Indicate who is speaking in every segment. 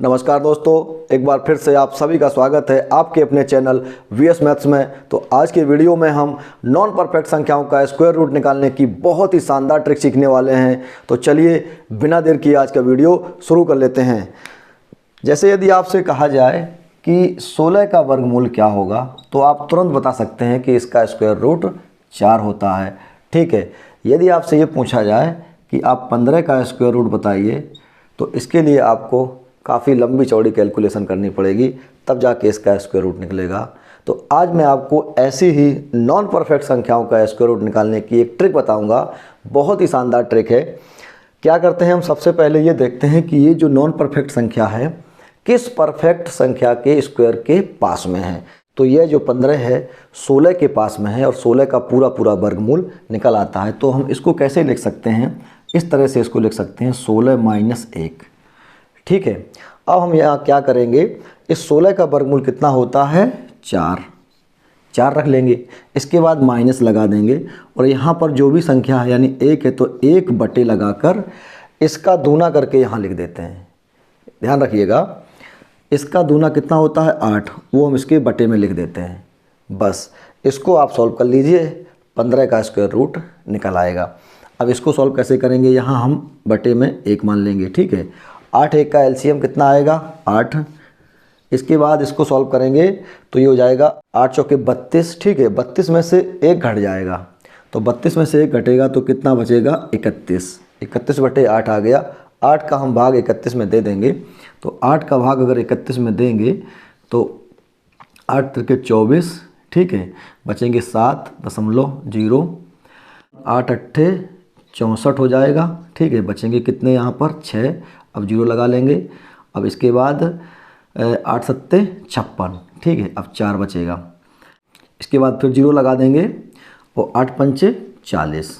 Speaker 1: नमस्कार दोस्तों, एक बार फिर से आप सभी का स्वागत है आपके अपने चैनल वीएस मैथ्स में। तो आज के वीडियो में हम नॉन परफेक्ट संख्याओं का स्क्वायर रूट निकालने की बहुत ही शानदार ट्रिक सीखने वाले हैं। तो चलिए बिना देर किए आज का वीडियो शुरू कर लेते हैं। जैसे यदि आपसे कहा जाए कि 16 का वर्गमूल क्या होगा, तो आप तुरंत बता सकते हैं कि इसका स्क्वायर रूट 4 होता है। ठीक है। यदि आपसे ये पूछा जाए कि आप 15 का स्क्वायर रूट बताइए, तो इसके लिए आपको काफ़ी लंबी चौड़ी कैलकुलेशन करनी पड़ेगी, तब जाके इसका स्क्वायर रूट निकलेगा। तो आज मैं आपको ऐसी ही नॉन परफेक्ट संख्याओं का स्क्वायर रूट निकालने की एक ट्रिक बताऊंगा। बहुत ही शानदार ट्रिक है। क्या करते हैं हम, सबसे पहले ये देखते हैं कि ये जो नॉन परफेक्ट संख्या है किस परफेक्ट संख्या के स्क्वायर के पास में है। तो यह जो 15 है 16 के पास में है और 16 का पूरा पूरा वर्गमूल निकल आता है। तो हम इसको कैसे लिख सकते हैं, इस तरह से इसको लिख सकते हैं 16 माइनस 1। ठीक है। अब हम यहाँ क्या करेंगे, इस 16 का वर्गमूल कितना होता है 4 रख लेंगे। इसके बाद माइनस लगा देंगे और यहाँ पर जो भी संख्या है यानी 1 है तो 1 बटे लगाकर इसका दूना करके यहाँ लिख देते हैं। ध्यान रखिएगा, इसका दूना कितना होता है 8, वो हम इसके बटे में लिख देते हैं। बस इसको आप सॉल्व कर लीजिए, 15 का स्क्वायर रूट निकल आएगा। अब इसको सॉल्व कैसे करेंगे, यहाँ हम बटे में 1 मान लेंगे। ठीक है। 8 1 का एलसीएम कितना आएगा 8। इसके बाद इसको सॉल्व करेंगे तो ये हो जाएगा 8 चौके 32। ठीक है। 32 में से 1 घट जाएगा, तो 32 में से 1 घटेगा तो कितना बचेगा 31। 31 बटे 8 आ गया। 8 का हम भाग 31 में दे देंगे, तो 8 का भाग अगर 31 में देंगे तो 8 तिरके 24। ठीक है। बचेंगे 7.0। 8 अट्ठे 64 हो जाएगा। ठीक है। बचेंगे कितने यहाँ पर 6। अब जीरो लगा लेंगे। अब इसके बाद 8 सत्ते 56। ठीक है। अब 4 बचेगा। इसके बाद फिर जीरो लगा देंगे और 8 पंचे 40।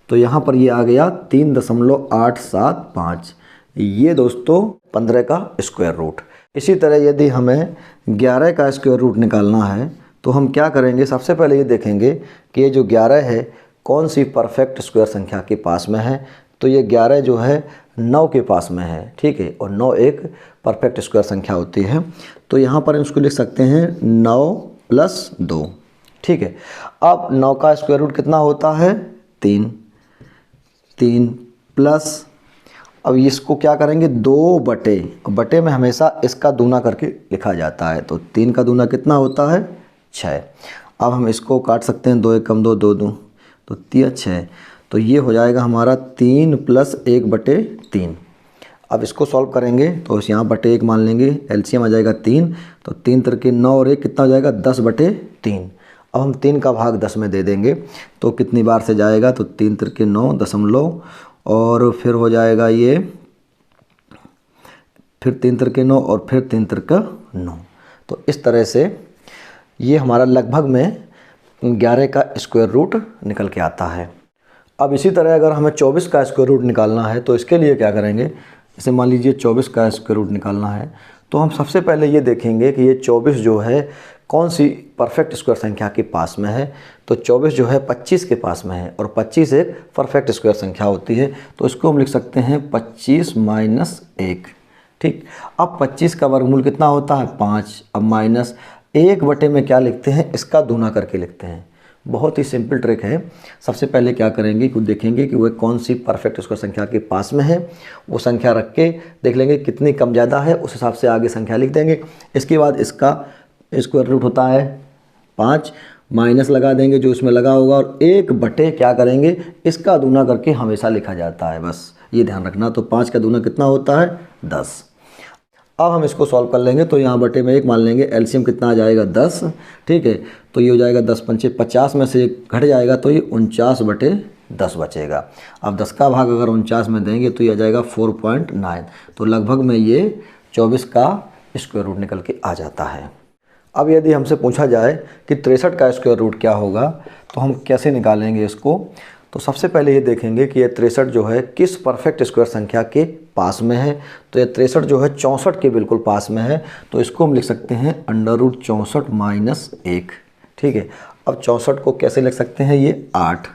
Speaker 1: तो यहाँ पर ये आ गया 3.875। ये दोस्तों 15 का स्क्वायर रूट। इसी तरह यदि हमें 11 का स्क्वायर रूट निकालना है तो हम क्या करेंगे, सबसे पहले ये देखेंगे कि ये जो 11 है कौन सी परफेक्ट स्क्वायर संख्या के पास में है। तो ये 11 जो है 9 के पास में है। ठीक है। और 9 एक परफेक्ट स्क्वायर संख्या होती है। तो यहाँ पर हम इसको लिख सकते हैं 9 + 2। ठीक है। अब 9 का स्क्वायर रूट कितना होता है 3 प्लस, अब इसको क्या करेंगे 2 बटे में हमेशा इसका दूना करके लिखा जाता है। तो 3 का दूना कितना होता है 6। अब हम इसको काट सकते हैं, 2 1 कम 2 2 2 तो 3 6। तो ये हो जाएगा हमारा 3 + 1/3। अब इसको सॉल्व करेंगे तो यहाँ बटे 1 मान लेंगे, एलसीएम आ जाएगा 3। तो 3 तिरके 9 और 1 कितना हो जाएगा 10/3। अब हम 3 का भाग 10 में दे देंगे तो कितनी बार से जाएगा, तो 3 तिरके 9 दशमलव और फिर हो जाएगा ये, फिर 3 तिरके 9 और फिर 3 तिरका 9। तो इस तरह से ये हमारा लगभग में 11 का स्क्वायर रूट निकल के आता है। अब इसी तरह अगर हमें 24 का स्क्वायर रूट निकालना है तो इसके लिए क्या करेंगे, जैसे मान लीजिए 24 का स्क्वायर रूट निकालना है तो हम सबसे पहले ये देखेंगे कि ये 24 जो है कौन सी परफेक्ट स्क्वायर संख्या के पास में है। तो 24 जो है 25 के पास में है और 25 एक परफेक्ट स्क्वायर संख्या होती है। तो इसको हम लिख सकते हैं 25 माइनस 1। ठीक। अब 25 का वर्गमूल कितना होता है 5। अब माइनस 1 बटे में क्या लिखते हैं, इसका दूना करके लिखते हैं। बहुत ही सिंपल ट्रिक है। सबसे पहले क्या करेंगे कि देखेंगे कि वह कौन सी परफेक्ट स्क्वायर संख्या के पास में है, वो संख्या रख के देख लेंगे कितनी कम ज़्यादा है, उस हिसाब से आगे संख्या लिख देंगे। इसके बाद इसका स्क्वायर रूट होता है 5, माइनस लगा देंगे जो इसमें लगा होगा और 1 बटे क्या करेंगे इसका दूना करके हमेशा लिखा जाता है। बस ये ध्यान रखना। तो 5 का दूना कितना होता है 10। अब हम इसको सॉल्व कर लेंगे तो यहाँ बटे में 1 मान लेंगे, एलसीएम कितना आ जाएगा 10। ठीक है। तो ये हो जाएगा 10 पंचे 50 में से 1 घट जाएगा तो ये 49/10 बचेगा। अब 10 का भाग अगर 49 में देंगे तो ये आ जाएगा 4.9। तो लगभग में ये 24 का स्क्वायर रूट निकल के आ जाता है। अब यदि हमसे पूछा जाए कि 63 का स्क्वायर रूट क्या होगा तो हम कैसे निकालेंगे इसको। तो सबसे पहले ये देखेंगे कि ये 63 जो है किस परफेक्ट स्क्वायर संख्या के पास में है। तो ये 63 जो है 64 के बिल्कुल पास में है। तो इसको हम लिख सकते हैं √64 माइनस 1। ठीक है। अब 64 को कैसे लिख सकते हैं, ये 8,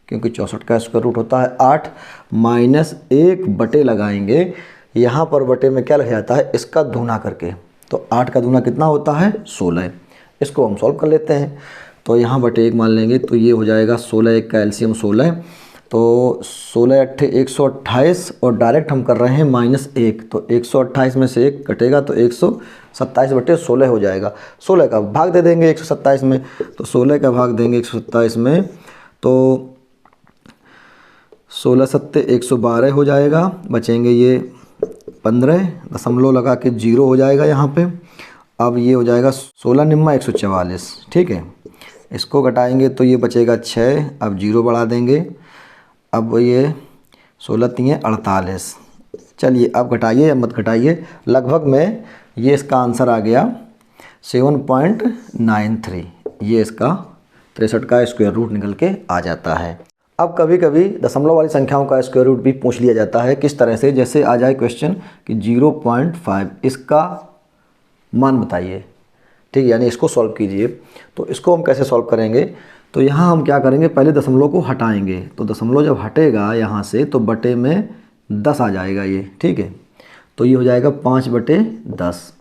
Speaker 1: क्योंकि 64 का स्क्वायर रूट होता है 8 माइनस 1 बटे लगाएंगे यहाँ पर बटे में क्या लिखा जाता है, इसका दूना करके। तो 8 का दूना कितना होता है, 16। इसको हम सॉल्व कर लेते हैं। तो यहाँ बटे 1 मान लेंगे तो ये हो जाएगा 16, 1 का एलसीएम 16, तो 16 अट्ठे 128 और डायरेक्ट हम कर रहे हैं -1, तो 128 में से 1 कटेगा तो 127 बटे 16 हो जाएगा। 16 का भाग दे देंगे 127 में, तो 16 का भाग देंगे 127 में तो 16 सत्ते 112 हो जाएगा। बचेंगे ये 15, दशमलव लगा के 0 हो जाएगा यहाँ पे। अब ये हो जाएगा 16 निम्मा 144, ठीक है। इसको घटाएंगे तो ये बचेगा 6, अब 0 बढ़ा देंगे। अब ये 16 3 48। चलिए अब घटाइए या मत घटाइए, लगभग में ये इसका आंसर आ गया 7.93। ये इसका 63 का स्क्वायर रूट निकल के आ जाता है। अब कभी कभी दशमलव वाली संख्याओं का स्क्वायर रूट भी पूछ लिया जाता है। किस तरह से, जैसे आ जाए क्वेश्चन कि 0.5 इसका मान बताइए, ठीक है, यानी इसको सॉल्व कीजिए। तो इसको हम कैसे सॉल्व करेंगे, तो यहाँ हम क्या करेंगे, पहले दशमलव को हटाएंगे। तो दशमलव जब हटेगा यहाँ से तो बटे में 10 आ जाएगा ये, ठीक है। तो ये हो जाएगा 5 बटे 10।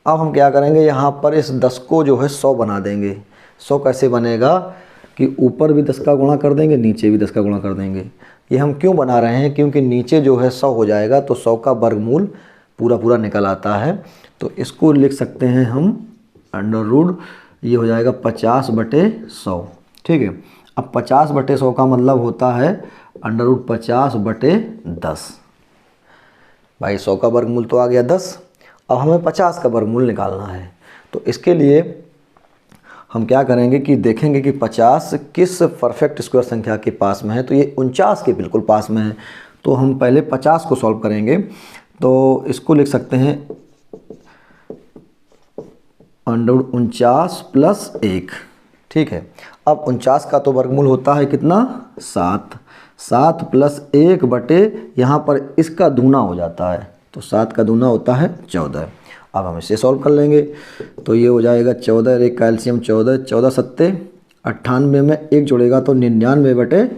Speaker 1: अब हम क्या करेंगे, यहाँ पर इस 10 को जो है 100 बना देंगे। 100 कैसे बनेगा कि ऊपर भी 10 का गुणा कर देंगे, नीचे भी 10 का गुणा कर देंगे। ये हम क्यों बना रहे हैं, क्योंकि नीचे जो है 100 हो जाएगा तो 100 का वर्गमूल पूरा पूरा निकल आता है। तो इसको लिख सकते हैं हम अंडर रूट, ये हो जाएगा 50 बटे 100, ठीक है। अब 50 बटे 100 का मतलब होता है अंडर रूट 50 बटे 10। भाई 100 का वर्गमूल तो आ गया 10, अब हमें 50 का वर्गमूल निकालना है। तो इसके लिए हम क्या करेंगे कि देखेंगे कि 50 किस परफेक्ट स्क्वायर संख्या के पास में है। तो ये 49 के बिल्कुल पास में है। तो हम पहले 50 को सॉल्व करेंगे। तो इसको लिख सकते हैं अंडर 49 प्लस 1, ठीक है। अब 49 का तो वर्गमूल होता है कितना, 7। 7 प्लस 1 बटे यहाँ पर इसका दूना हो जाता है, तो 7 का दूना होता है 14। अब हम इसे सॉल्व कर लेंगे। तो ये हो जाएगा 14, एक का एलसीएम 14, 14 सत्ते 98 में 1 जोड़ेगा तो 99 बटे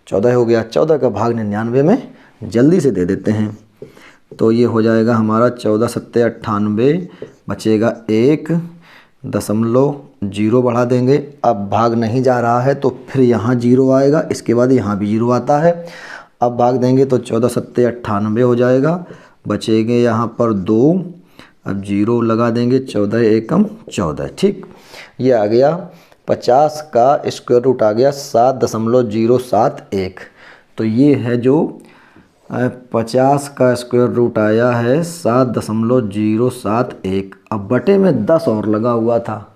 Speaker 1: 14 हो गया। 14 का भाग 99 में जल्दी से दे देते हैं। तो ये हो जाएगा हमारा 14 सत्ते 98, बचेगा 1.0 बढ़ा देंगे। अब भाग नहीं जा रहा है तो फिर यहाँ 0 आएगा, इसके बाद यहाँ भी 0 आता है। अब भाग देंगे तो 14 सत्ते 98 हो जाएगा, बचेंगे यहाँ पर 2, अब 0 लगा देंगे, 14 एकम 14, ठीक। ये आ गया 50 का स्क्वायर रूट आ गया 7.071। तो ये है जो 50 का स्क्वायर रूट आया है 7.071। अब बटे में 10 और लगा हुआ था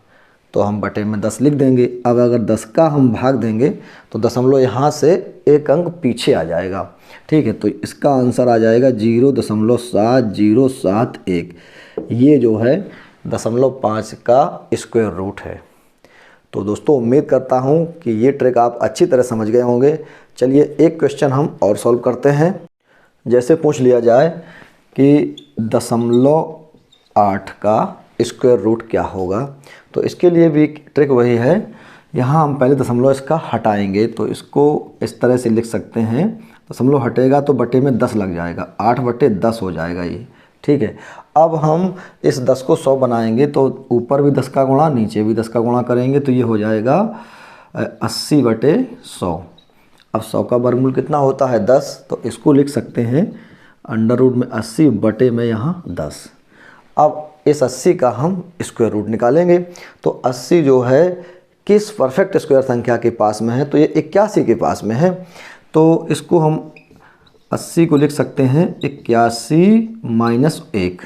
Speaker 1: तो हम बटे में 10 लिख देंगे। अब अगर 10 का हम भाग देंगे तो दशमलव यहाँ से 1 अंक पीछे आ जाएगा, ठीक है। तो इसका आंसर आ जाएगा 0.7071। ये जो है 0.5 का स्क्वायर रूट है। तो दोस्तों उम्मीद करता हूँ कि ये ट्रिक आप अच्छी तरह समझ गए होंगे। चलिए एक क्वेश्चन हम और सॉल्व करते हैं। जैसे पूछ लिया जाए कि 0.8 का स्क्वायर रूट क्या होगा, तो इसके लिए भी ट्रिक वही है। यहाँ हम पहले दशमलव इसका हटाएंगे, तो इसको इस तरह से लिख सकते हैं। दशमलव हटेगा तो बटे में 10 लग जाएगा, 8 बटे 10 हो जाएगा ये, ठीक है। अब हम इस 10 को 100 बनाएंगे तो ऊपर भी 10 का गुणा, नीचे भी 10 का गुणा करेंगे तो ये हो जाएगा 80 बटे 100। अब 100 का वर्गमूल कितना होता है, 10। तो इसको लिख सकते हैं अंडर रूट में 80 बटे में यहाँ 10। अब इस 80 का हम स्क्वायर रूट निकालेंगे। तो 80 जो है किस परफेक्ट स्क्वायर संख्या के पास में है, तो ये 81 के पास में है। तो इसको हम 80 को लिख सकते हैं 81 माइनस 1,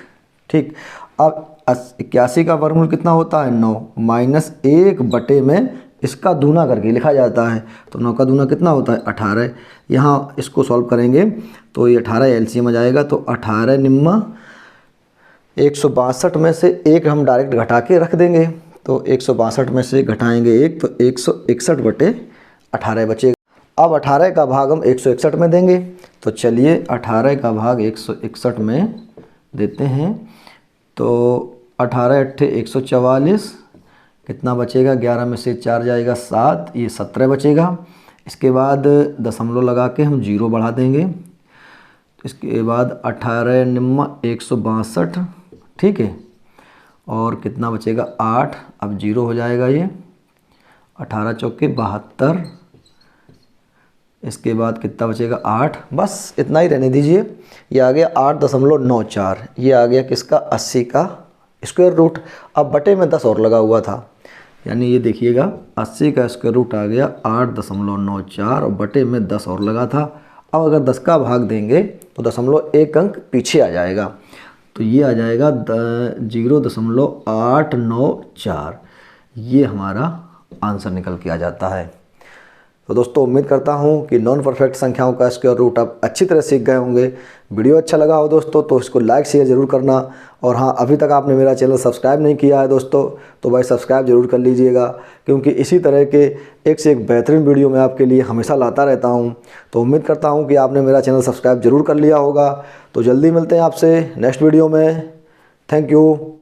Speaker 1: ठीक। अब 81 का वर्गमूल कितना होता है, 9 माइनस 1 बटे में इसका दूना करके लिखा जाता है। तो 9 का दूना कितना होता है, 18। यहाँ इसको सॉल्व करेंगे तो ये 18 एलसीएम आ जाएगा। तो 18 निम्मा 162 में से 1 हम डायरेक्ट घटा के रख देंगे। तो 162 में से घटाएंगे 1 तो 161 बटे 18 बचेगा। अब 18 का भाग हम 161 में देंगे। तो चलिए 18 का भाग 161 में देते हैं। तो 18 अट्ठे 144, कितना बचेगा, 11 में से 4 जाएगा 7, ये 17 बचेगा। इसके बाद दशमलव लगा के हम 0 बढ़ा देंगे। इसके बाद 18 निम्मा 162, ठीक है। और कितना बचेगा 8, अब 0 हो जाएगा ये। 18 चौके 72, इसके बाद कितना बचेगा 8, बस इतना ही रहने दीजिए। ये आ गया 8.94, ये आ गया किसका 80 का स्क्वायर रूट। अब बटे में 10 और लगा हुआ था, यानी ये देखिएगा 80 का स्क्वायर रूट आ गया 8.94 और बटे में 10 और लगा था। अब अगर 10 का भाग देंगे तो 0.1 अंक पीछे आ जाएगा, तो ये आ जाएगा 0.894। ये हमारा आंसर निकल के आ जाता है। तो दोस्तों उम्मीद करता हूँ कि नॉन परफेक्ट संख्याओं का स्क्वायर रूट आप अच्छी तरह सीख गए होंगे। वीडियो अच्छा लगा हो दोस्तों तो इसको लाइक शेयर ज़रूर करना। और हाँ, अभी तक आपने मेरा चैनल सब्सक्राइब नहीं किया है दोस्तों तो भाई सब्सक्राइब ज़रूर कर लीजिएगा, क्योंकि इसी तरह के एक से एक बेहतरीन वीडियो मैं आपके लिए हमेशा लाता रहता हूँ। तो उम्मीद करता हूँ कि आपने मेरा चैनल सब्सक्राइब ज़रूर कर लिया होगा। तो जल्दी मिलते हैं आपसे नेक्स्ट वीडियो में। Thank you.